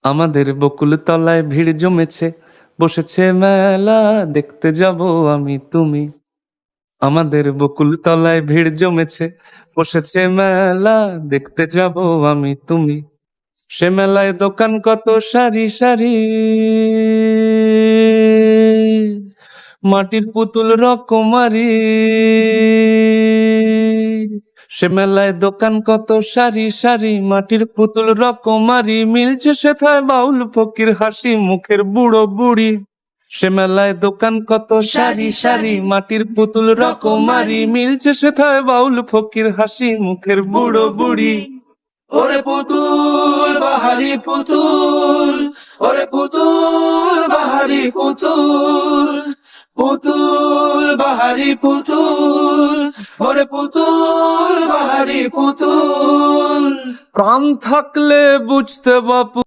আমাদের বকুল তলায় ভিড় জমেছে, বসেছে মেলা, দেখতে যাব আমি তুমি। আমাদের বকুল তলায় ভিড় জমেছে, বসেছে মেলা, দেখতে যাব আমি তুমি। সে মেলায় দোকান কত সারি সারি, মাটির পুতুল রকমারি। সে মেলায় দোকান কত সারি সারি, মাটির পুতুল রকমারি। মিলছে সেথায় বাউল ফকির হাসি মুখের বুড়ো বুড়ি। সে মেলায় দোকান কত সারি সারি, মাটির পুতুল রকমারি। মিলছে সেথায় বাউল ফকির হাসি মুখের বুড়ো বুড়ি। ওরে পুতুল বাহারি পুতুল, ওরে পুতুল বাহারি পুতুল, পুতুল বাহারি পুতুল, ওরে পুতুল বাহারি পুতুল। প্রাণ থাকলে বুঝতে বাপু